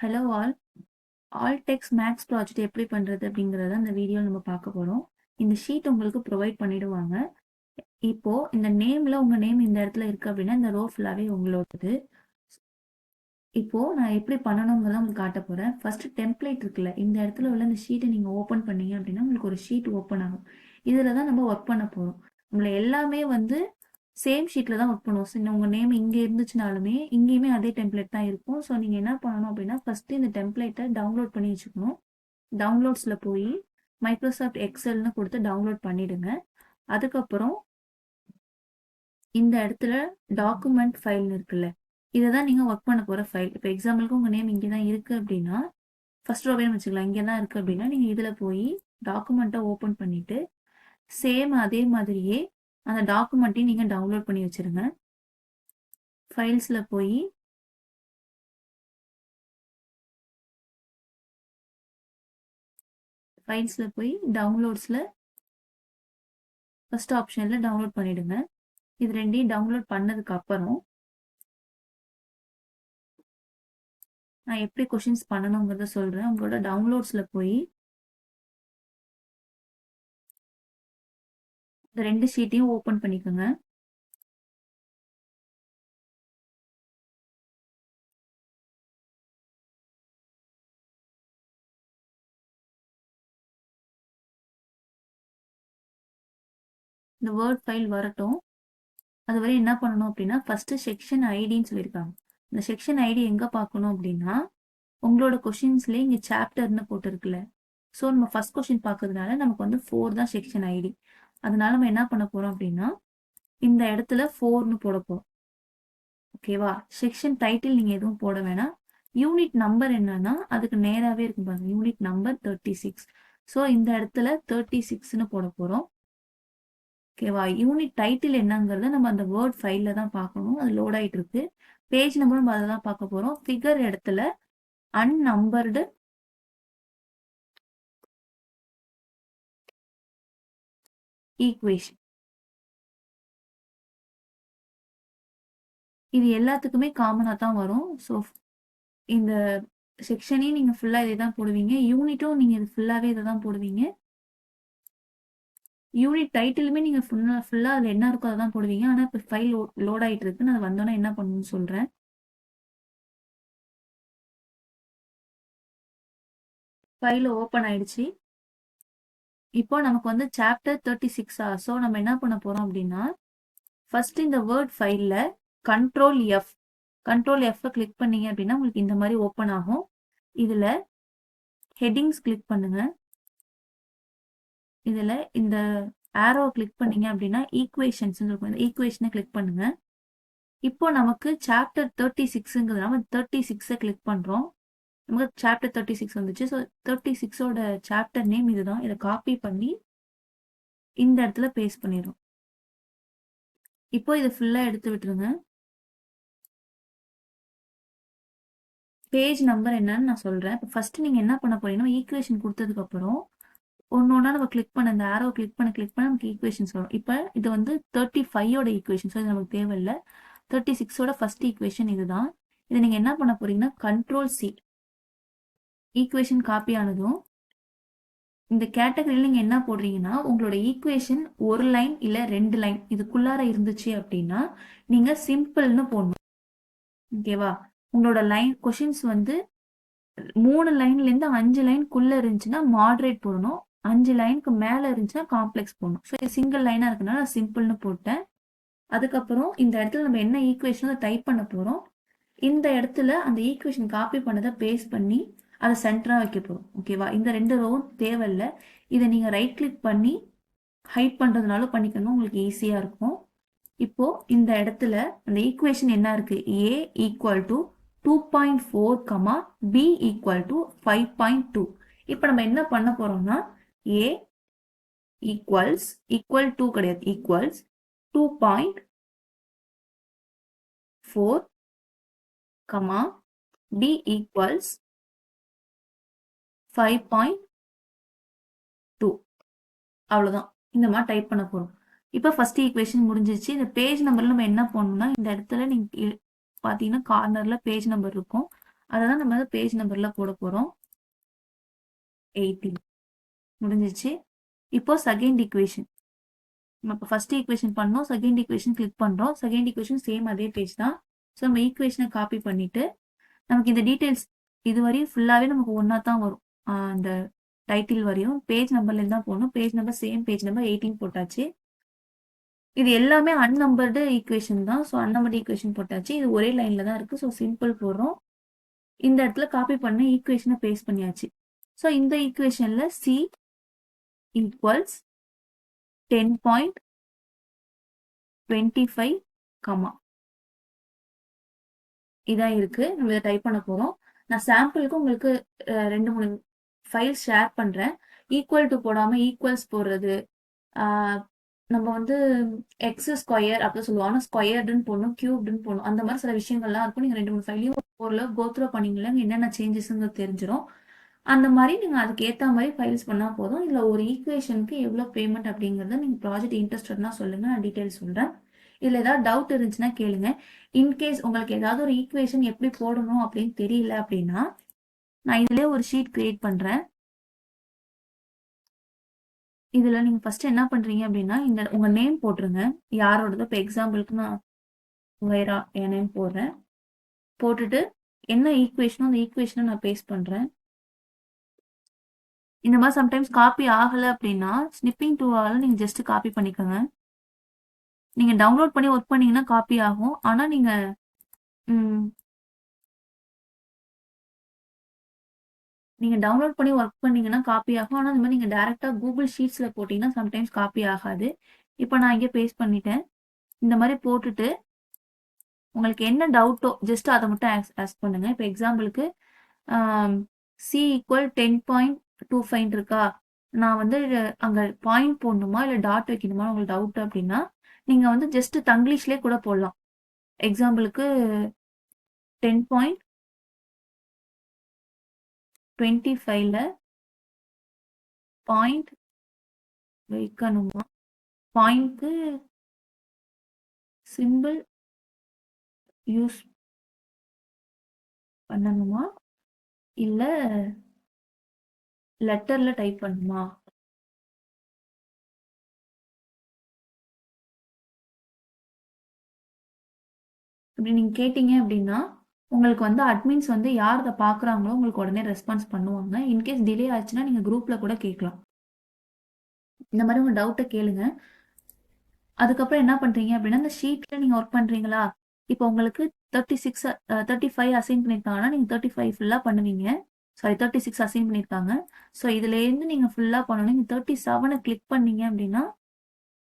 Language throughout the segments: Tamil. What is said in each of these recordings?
Hello all text max project எப்படி பண்ணுறது அப்படிங்கிறத இந்த வீடியோ நம்ம பார்க்க போகிறோம். இந்த ஷீட் உங்களுக்கு ப்ரொவைட் பண்ணிடுவாங்க. இப்போ இந்த நேமில் உங்கள் நேம் இந்த இடத்துல இருக்குது அப்படின்னா இந்த ரோ ஃபுல்லாகவே உங்களோடது. இப்போ நான் எப்படி பண்ணணுங்கிறத உங்களுக்கு காட்ட போகிறேன். ஃபர்ஸ்ட் டெம்ப்ளேட் இருக்குல்ல, இந்த இடத்துல உள்ள இந்த ஷீட்டை நீங்கள் ஓப்பன் பண்ணீங்க அப்படின்னா உங்களுக்கு ஒரு ஷீட் ஓப்பன் ஆகும். இதில் தான் நம்ம ஒர்க் பண்ண போகிறோம். நம்மளை எல்லாமே சேம் ஷீட்டில் தான் ஒர்க் பண்ணுவோம். ஸோ உங்கள் நேம் இங்கே இருந்துச்சுனாலுமே இங்கேயுமே அதே டெம்ப்ளேட் தான் இருக்கும். ஸோ நீங்கள் என்ன பண்ணணும் அப்படின்னா ஃபஸ்ட்டு இந்த டெம்ப்ளேட்டை டவுன்லோட் பண்ணி வச்சுக்கணும். டவுன்லோட்ஸில் போய் மைக்ரோசாஃப்ட் எக்ஸல்னு கொடுத்து டவுன்லோட் பண்ணிடுங்க. அதுக்கப்புறம் இந்த இடத்துல டாக்குமெண்ட் ஃபைல்னு இருக்குல்ல, இதை தான் நீங்கள் ஒர்க் பண்ண போகிற ஃபைல். இப்போ எக்ஸாம்பிளுக்கு உங்கள் நேம் இங்கே தான் இருக்குது அப்படின்னா ஃபர்ஸ்ட் ரோவே வச்சுக்கலாம். இங்கே தான் இருக்குது அப்படின்னா நீங்கள் இதில் போய் டாக்குமெண்ட்டை ஓப்பன் பண்ணிவிட்டு சேம் அதே மாதிரியே அந்த டாக்குமெண்ட்டையும் நீங்கள் டவுன்லோட் பண்ணி வச்சுருங்க. ஃபைல்ஸில் போய் டவுன்லோட்ஸில் ஃபர்ஸ்ட் ஆப்ஷனில் டவுன்லோட் பண்ணிவிடுங்க. இது ரெண்டையும் டவுன்லோட் பண்ணதுக்கு அப்புறம் நான் எப்படி கொஷின்ஸ் பண்ணணுங்கிறத சொல்கிறேன். உங்களோட டவுன்லோட்ஸில் போய் இந்த ரெண்டு ஷீட்டையும் ஓப்பன் பண்ணிக்கோங்க. இந்த வேர்ட் ஃபைல் வரட்டும். அதுவரை என்ன பண்ணணும் அப்படின்னா ஃபர்ஸ்ட் செக்ஷன் ஐடின்னு சொல்லியிருக்காங்க. இந்த செக்ஷன் ஐடி எங்கே பார்க்கணும் அப்படின்னா உங்களோட கொஷின்ஸ்லேயே இங்கே சாப்டர்னு போட்டுருக்குல்ல. ஸோ நம்ம ஃபர்ஸ்ட் கொஷின் பார்க்கறதுனால நமக்கு 4 தான் செக்ஷன் ஐடி. அதனால நம்ம என்ன பண்ண போகிறோம் அப்படின்னா இந்த இடத்துல 4ன்னு போட போகிறோம். ஓகேவா? செக்ஷன் டைட்டில் நீங்கள் எதுவும் போட வேணாம். யூனிட் நம்பர் என்னன்னா அதுக்கு நேராகவே இருக்கும் பாருங்க, யூனிட் நம்பர் 36. ஸோ இந்த இடத்துல 36ன்னு போட போகிறோம். ஓகேவா? யூனிட் டைட்டில் என்னங்கிறத நம்ம அந்த வேர்ட் ஃபைலில் தான் பார்க்கணும். அது லோட் ஆகிட்டு இருக்கு. பேஜ் நம்பரும் அதை தான் பார்க்க போகிறோம். ஃபிகர் இடத்துல அன்னம்பர்டு ஈக்குவேஷன். இது எல்லாத்துக்குமே காமனாக தான் வரும். ஸோ இந்த செக்ஷனையும் நீங்கள் ஃபுல்லாக இதை தான் போடுவீங்க. யூனிட்டும் நீங்கள் இது ஃபுல்லாகவே இதை தான் போடுவீங்க. யூனிட் டைட்டிலுமே நீங்கள் ஃபுல்லாக அதில் என்ன இருக்கோ அதை தான் போடுவீங்க. ஆனால் இப்போ ஃபைல் லோட் ஆகிட்டு இருக்குன்னு அது வந்தோன்னா என்ன பண்ணணும்னு சொல்கிறேன். ஃபைல் ஓப்பன் ஆயிடுச்சு. இப்போ நமக்கு சாப்டர் 36. ஸோ நம்ம என்ன பண்ண போகிறோம் அப்படின்னா ஃபர்ஸ்ட் இந்த வேர்ட் ஃபைலில் கண்ட்ரோல் எஃப் கிளிக் பண்ணீங்க அப்படின்னா உங்களுக்கு இந்த மாதிரி ஓப்பன் ஆகும். இதில் ஹெட்டிங்ஸ் கிளிக் பண்ணுங்க. இதில் இந்த ஆரோ கிளிக் பண்ணீங்க அப்படின்னா ஈக்குவேஷன்ஸ் இருக்கும். இந்த ஈக்குவேஷனை கிளிக் பண்ணுங்க. இப்போ நமக்கு சாப்டர் 36ங்கிறது நம்ம 36 கிளிக் பண்ணுறோம். நமக்கு சாப்டர் 36 வந்துச்சு. ஸோ 36ஓட சாப்டர் நேம் இதுதான். இதை காப்பி பண்ணி இந்த இடத்துல பேஸ்ட் பண்ணிடும். இப்போ இதை ஃபுல்லாக எடுத்து விட்டுருங்க. பேஜ் நம்பர் என்னன்னு நான் சொல்கிறேன். இப்போ ஃபர்ஸ்ட் நீங்கள் என்ன பண்ண போறீங்கன்னா ஈக்குவேஷன் கொடுத்ததுக்கப்புறம் ஒன்னொன்னா நம்ம கிளிக் பண்ண இந்த ஆரோ கிளிக் பண்ண நமக்கு ஈக்குவேஷன்ஸ் வரும். இப்போ இது 35ஓட ஈக்குவேஷன். ஸோ இது நமக்கு தேவையில்லை. 36ஓட ஃபர்ஸ்ட் ஈக்குவேஷன் இதுதான். இதை நீங்கள் என்ன பண்ண போறீங்கன்னா கண்ட்ரோல் சி, ஈக்குவேஷன் காப்பி ஆனதும் இந்த கேட்டகரியில் நீங்கள் என்ன போடுறீங்கன்னா உங்களோட ஈக்குவேஷன் ஒரு லைன் இல்லை 2 லைன் இதுக்குள்ளார இருந்துச்சு அப்படின்னா நீங்கள் சிம்பிள்னு போடணும். ஓகேவா? உங்களோட லைன் கொஷின்ஸ் 3 லைன்லேருந்து 5 லைனுக்குள்ளே இருந்துச்சுன்னா மாடரேட் போடணும். 5 லைனுக்கு மேலே இருந்துச்சுன்னா காம்ப்ளெக்ஸ் போடணும். ஸோ சிங்கிள் லைனாக இருக்குனால நான் சிம்பிள்னு போட்டேன். அதுக்கப்புறம் இந்த இடத்துல நம்ம என்ன ஈக்குவேஷனோ டைப் பண்ண போகிறோம். இந்த இடத்துல அந்த ஈக்குவேஷன் காப்பி பண்ணதை பேஸ்ட் பண்ணி அதை சென்டராக வைக்க போகிறோம். ஓகேவா? இந்த 2 ரோவும் தேவையில்லை. இதை நீங்கள் ரைட் கிளிக் பண்ணி ஹைட் பண்ணுறதுனாலும் பண்ணிக்கோங்க, உங்களுக்கு ஈஸியாக இருக்கும். இப்போது இந்த இடத்துல அந்த ஈக்குவேஷன் என்ன இருக்குது, A = 2.4, B = 5.2. இப்போ நம்ம என்ன பண்ண போகிறோம்னா A = கிடையாது, ஈக்குவல்ஸ் 2.4, B = 5.2. அவ்வளோதான். இந்த மாதிரி டைப் பண்ண போகிறோம். இப்போ ஃபர்ஸ்ட் ஈக்குவேஷன் முடிஞ்சிச்சு. இந்த பேஜ் நம்பரில் நம்ம என்ன பண்ணணும்னா இந்த இடத்துல நீங்கள் பார்த்தீங்கன்னா கார்னரில் பேஜ் நம்பர் இருக்கும். அதை தான் நம்ம பேஜ் நம்பரில் போட போகிறோம். 18 முடிஞ்சிச்சு. இப்போ செகண்ட் ஈக்குவேஷன். நம்ம இப்போ ஃபர்ஸ்ட் ஈக்குவேஷன் பண்ணோம், செகண்ட் ஈக்குவேஷன் கிளிக் பண்ணுறோம். செகண்ட் ஈக்குவேஷன் சேம் அதே பேஜ் தான். ஸோ நம்ம ஈக்குவேஷனை காப்பி பண்ணிவிட்டு நமக்கு இந்த டீட்டெயில்ஸ் இது வரையும் ஃபுல்லாகவே நமக்கு ஒன்றா தான் வரும். அந்த டைட்டில் வரையும் பேஜ் நம்பர்லேருந்து தான் போகணும். Page number same page number 18 போட்டாச்சு. இது எல்லாமே அன்னம்பர்டு ஈக்குவேஷன் தான். ஸோ அன்னம்பர்டு ஈக்குவேஷன் போட்டாச்சு. இது ஒரே லைனில் தான் இருக்குது. ஸோ சிம்பிள் போடுறோம். இந்த இடத்துல காப்பி பண்ண ஈக்குவேஷனை பேஸ்ட் பண்ணியாச்சு. ஸோ இந்த ஈக்குவேஷனில் சி ஈக்குவல்ஸ் 10.25 கமா இதான் இருக்கு. நம்ம இதை டைப் பண்ண போறோம். நான் சாம்பிளுக்கு உங்களுக்கு 2-3 ஃபைல்ஸ் ஷேர் பண்றேன். ஈக்குவல் டு போடாம ஈக்குவல்ஸ் போடுறது, நம்ம வந்து எக்ஸ் ஸ்கொயர் அப்படி சொல்லுவோம். ஆனால் ஸ்கொயர்டுன்னு போடணும், கியூப்டுன்னு போடணும். அந்த மாதிரி சில விஷயங்கள்லாம் இருக்கும். நீங்கள் 2-3 ஃபைலையும் ஓரளவு கோத்ரோ பண்ணீங்களா என்னென்ன சேஞ்சஸ்ங்கிறது தெரிஞ்சிடும். அந்த மாதிரி நீங்கள் அதுக்கு ஏற்ற மாதிரி ஃபைல்ஸ் பண்ணால் போதும். இதில் ஒரு ஈக்குவேஷனுக்கு எவ்வளோ பேமெண்ட் அப்படிங்கிறத நீங்கள் ப்ராஜெக்ட் இன்ட்ரெஸ்டட்னா சொல்லுங்கள், நான் டீட்டெயில்ஸ் சொல்கிறேன். இதில் ஏதாவது டவுட் இருந்துச்சுன்னா கேளுங்க. இன்கேஸ் உங்களுக்கு ஏதாவது ஒரு ஈக்குவேஷன் எப்படி போடணும் அப்படின்னு தெரியல அப்படின்னா நான் இதிலே ஒரு ஷீட் கிரியேட் பண்ணுறேன். இதில் நீங்கள் ஃபஸ்ட்டு என்ன பண்ணுறீங்க அப்படின்னா இந்த உங்கள் நேம் போட்டுருங்க. யாரோடதோ இப்போ எக்ஸாம்பிளுக்கு நான் வேறா என் நேம் போடுறேன். போட்டுட்டு என்ன ஈக்குவேஷனோ அந்த ஈக்குவேஷனை நான் பேஸ்ட் பண்ணுறேன். இந்த மாதிரி சம்டைம்ஸ் காப்பி ஆகலை அப்படின்னா ஸ்னிப்பிங் டூவால் நீங்கள் ஜஸ்ட் காப்பி பண்ணிக்கோங்க. நீங்கள் டவுன்லோட் பண்ணி ஒர்க் பண்ணீங்கன்னா காப்பி ஆகும். ஆனால் நீங்கள் டவுன்லோட் பண்ணி ஒர்க் பண்ணீங்கன்னா காப்பி ஆகும். ஆனால் இந்த மாதிரி நீங்கள் டேரெக்டாக கூகுள் ஷீட்ஸில் போட்டிங்கன்னா சம்டைம்ஸ் காப்பி ஆகாது. இப்போ நான் இங்கே பேஸ்ட் பண்ணிட்டேன். இந்த மாதிரி போட்டுட்டு உங்களுக்கு என்ன டவுட்டோ ஜஸ்ட் அதை மட்டும் ஆஸ்க் பண்ணுங்க. இப்போ எக்ஸாம்பிளுக்கு சி ஈக்குவல் 10.25 இருக்கா, நான் வந்து அங்கே பாயிண்ட் போடணுமா இல்லை டாட் வைக்கணுமா உங்களுக்கு டவுட் அப்படின்னா நீங்கள் வந்து ஜஸ்ட் தங்கிலீஷ்லேயே கூட போடலாம். எக்ஸாம்பிளுக்கு 10.25ல பாயிண்ட் வைக்கணுமா, பாயிண்ட்க்கு சிம்பிள் யூஸ் பண்ணணுமா இல்லை லெட்டரில் டைப் பண்ணுமா, அப்படி நீங்கள் கேட்டீங்க அப்படின்னா உங்களுக்கு வந்து அட்மின்ஸ் வந்து யார் அதை பார்க்குறாங்களோ உங்களுக்கு உடனே ரெஸ்பான்ஸ் பண்ணுவாங்க. இன்கேஸ் டிலே ஆச்சுன்னா நீங்கள் குரூப்பில் கூட கேட்கலாம். இந்த மாதிரி உங்கள் டவுட்டை கேளுங்க. அதுக்கப்புறம் என்ன பண்ணுறீங்க அப்படின்னா இந்த ஷீட்டில் நீங்கள் ஒர்க் பண்ணுறீங்களா, இப்போ உங்களுக்கு 35 அசைன் பண்ணியிருக்காங்கன்னா நீங்கள் 35 ஃபுல்லாக பண்ணுவீங்க. சாரி 36 அசைன் பண்ணியிருக்காங்க. ஸோ இதுலேருந்து நீங்கள் ஃபுல்லாக பண்ணணும். நீங்கள் 37 கிளிக் பண்ணீங்க அப்படின்னா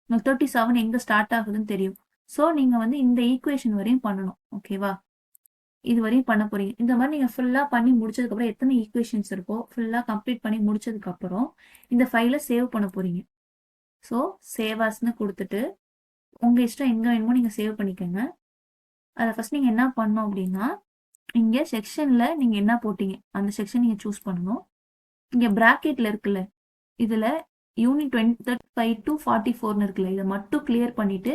உங்களுக்கு 37 எங்கே ஸ்டார்ட் ஆகுதுன்னு தெரியும். ஸோ நீங்கள் வந்து இந்த ஈக்குவேஷன் வரையும் பண்ணணும். ஓகேவா, இது வரையும் பண்ண போறீங்க. இந்த மாதிரி நீங்கள் ஃபுல்லாக பண்ணி முடிச்சதுக்கப்புறம் எத்தனை ஈக்குவேஷன்ஸ் இருக்கோ ஃபுல்லாக கம்ப்ளீட் பண்ணி முடிச்சதுக்கப்புறம் இந்த ஃபைலை சேவ் பண்ண போறீங்க. ஸோ சேவாஸ்ன்னு கொடுத்துட்டு உங்கள் இஷ்டம் எங்கே வேணுமோ நீங்கள் சேவ் பண்ணிக்கோங்க. அதை ஃபஸ்ட் நீங்கள் என்ன பண்ணணும் அப்படின்னா இங்கே செக்ஷனில் நீங்கள் என்ன போட்டீங்க அந்த செக்ஷன் நீங்கள் சூஸ் பண்ணணும். இங்கே ப்ராக்கெட்டில் இருக்குல்ல, இதில் யூனிட் 35 to 44ன்னு இருக்குல்ல, இதை மட்டும் கிளியர் பண்ணிவிட்டு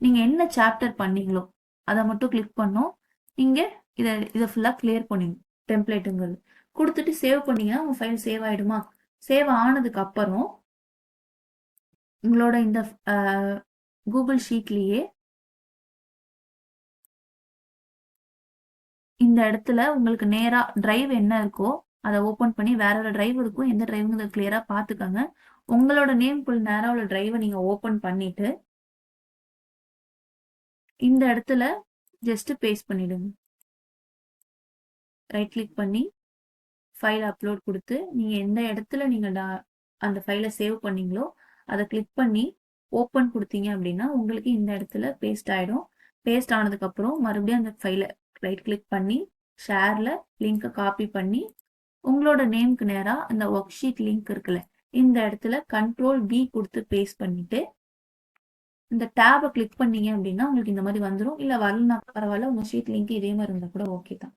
நீங்கள் என்ன சாப்டர் பண்ணீங்களோ அதை மட்டும் கிளிக் பண்ணோம். இங்கே இதை ஃபுல்லாக கிளியர் பண்ணிடணும். டெம்ப்ளேட்டுங்கிறது கொடுத்துட்டு சேவ் பண்ணீங்கன்னா உங்கள் ஃபைல் சேவ் ஆகிடுமா. சேவ் ஆனதுக்கு அப்புறம் உங்களோட இந்த கூகுள் ஷீட்லேயே இந்த இடத்துல உங்களுக்கு நேராக டிரைவ் என்ன இருக்கோ அதை ஓப்பன் பண்ணி வேற ஒரு டிரைவ் இருக்கும், எந்த டிரைவுங்கிறத கிளியராக பார்த்துக்கோங்க. உங்களோட நேம்குள் நேராக உள்ள டிரைவை நீங்கள் ஓப்பன் பண்ணிட்டு இந்த இடத்துல ஜஸ்ட் பேஸ்ட் பண்ணிடுங்க. ரைட் கிளிக் பண்ணி ஃபைல் அப்லோட் கொடுத்து நீங்கள் எந்த இடத்துல நீங்கள் அந்த ஃபைலை சேவ் பண்ணீங்களோ அதை கிளிக் பண்ணி ஓப்பன் கொடுத்தீங்க அப்படின்னா உங்களுக்கு இந்த இடத்துல பேஸ்ட் ஆகிடும். பேஸ்ட் ஆனதுக்கப்புறம் மறுபடியும் அந்த ஃபைலை ரைட் கிளிக் பண்ணி ஷேரில் லிங்க்கை காப்பி பண்ணி உங்களோட நேமுக்கு நேராக அந்த ஒர்க் ஷீட் லிங்க் இருக்குல்ல இந்த இடத்துல Ctrl+V கொடுத்து பேஸ்ட் பண்ணிட்டு இந்த டேபை கிளிக் பண்ணீங்க அப்படின்னா உங்களுக்கு இந்த மாதிரி வந்துடும். இல்லை வரலனா பரவாயில்ல, உங்கள் ஷீட் லிங்க் இதே மாதிரி இருந்தால் கூட ஓகே தான்.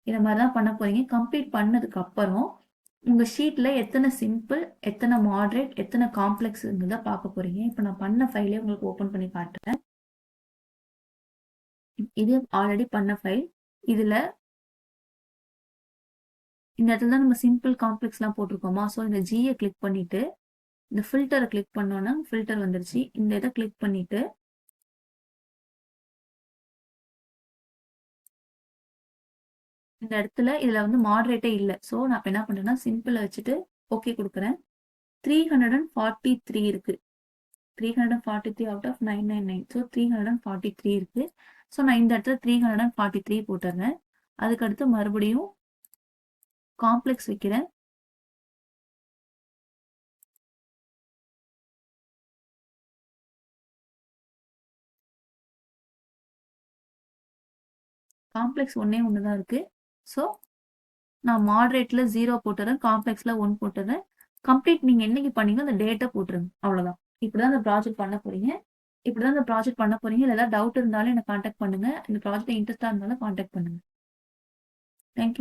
இதை மாதிரி தான் பண்ண போறீங்க. கம்ப்ளீட் பண்ணதுக்கு அப்புறம் உங்கள் ஷீட்டில் எத்தனை சிம்பிள், எத்தனை மாடரேட், எத்தனை காம்ப்ளெக்ஸ்ங்கிறத பார்க்க போறீங்க. இப்போ நான் பண்ண ஃபைலே உங்களுக்கு ஓப்பன் பண்ணி காட்டுறேன். இது ஆல்ரெடி பண்ண ஃபைல். இதில் இந்த இடத்துல தான் நம்ம சிம்பிள் காம்ப்ளெக்ஸ்லாம் போட்டிருக்கோமா. ஸோ இந்த ஜியை கிளிக் பண்ணிட்டு இந்த ஃபில்டரை கிளிக் பண்ணோன்னா ஃபில்டர் வந்துருச்சு. இந்த இதை கிளிக் பண்ணிட்டு இந்த இடத்துல இதுல வந்து மாடரேட்டே இல்லை. ஸோ நான் இப்போ என்ன பண்றேன்னா சிம்பிளை வச்சுட்டு ஓகே கொடுக்குறேன். 343 இருக்கு. 343 அவுட் ஆஃப் 999. ஸோ 343 இருக்கு. ஸோ நான் இந்த இடத்துல 343 போட்டுறேன். அதுக்கடுத்து மறுபடியும் காம்ப்ளெக்ஸ் வைக்கிறேன். காம்ப்ளெக்ஸ் ஒன்னே ஒன்று தான் இருக்கு. ஸோ நான் மாடரேட்ல 0 போட்டுறேன், காம்ப்ளெக்ஸ்ல 1 போட்டுறேன். கம்ப்ளீட் நீங்க என்னைக்கு பண்ணீங்க அந்த டேட்டை போட்டுருங்க. அவ்வளவுதான். இப்படிதான் இந்த ப்ராஜெக்ட் பண்ண போறீங்க. இப்படிதான் இந்த ப்ராஜெக்ட் பண்ண போறீங்க. இல்ல ஏதாவது டவுட் இருந்தாலும் எனக்கு கான்டாக்ட் பண்ணுங்க. இந்த ப்ராஜெக்ட் இன்ட்ரெஸ்டா இருந்தாலும் கான்டாக்ட் பண்ணுங்க.